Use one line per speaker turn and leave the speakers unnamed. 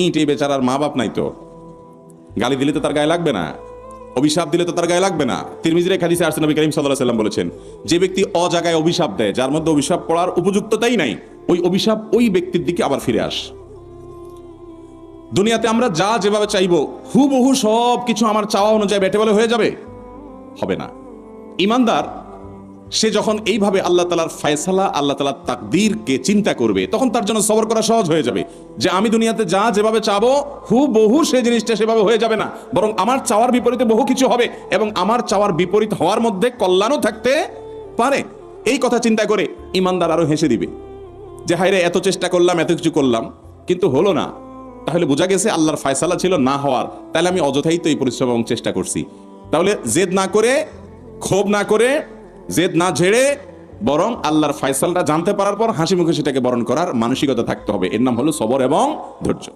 ইট, এই বেচারার মা বাপ নাই তো, গালি দিলে তো তার গায়ে লাগবে না, অভিশাপ দিলে তো তার গায়ে লাগবে না। তিরমিজির এক হাদিসে আসছে, নবী করিম সাল্লাল্লাহু আলাইহি ওয়াসাল্লাম বলেছেন, যে ব্যক্তি অজাগায় অভিশাপ দেয়, যার মধ্যে অভিশাপ পড়ার উপযুক্ততাই নাই, ওই অভিশাপ ওই ব্যক্তির দিকে আবার ফিরে আস। দুনিয়াতে আমরা যা যেভাবে চাইবো হুবহু সব কিছু আমার চাওয়া অনুযায়ী বেটে বলে হয়ে যাবে, হবে না। ইমানদার সে যখন এইভাবে আল্লাহ তাআলার ফয়সালা, আল্লাহ তাআলার তাকদীরকে চিন্তা করবে, তখন তার জন্য সবর করা সহজ হয়ে যাবে। যে আমি দুনিয়াতে যা যেভাবে চাবো হুবহু সেই জিনিসটা সেভাবে হয়ে যাবে না, বরং আমার চাওয়ার বিপরীতে বহু কিছু হবে, এবং আমার চাওয়ার বিপরীত হওয়ার মধ্যে কল্যাণও থাকতে পারে। এই কথা চিন্তা করে ইমানদার আরো হেসে দিবে যে হায়রে, এত চেষ্টা করলাম, এত কিছু করলাম, কিন্তু হলো না। তাহলে বোঝা গেছে আল্লাহর ফয়সালা ছিল না হওয়ার, তাহলে আমি অযথাই তো এই পরিশ্রম এবং চেষ্টা করছি। তাহলে জেদ না করে, ক্ষোভ না করে, জেদ না ঝেড়ে, বরং আল্লাহর ফয়সালাটা জানতে পারার পর হাসি মুখে সেটাকে বরণ করার মানসিকতা থাকতে হবে। এর নাম হলো সবর এবং ধৈর্য।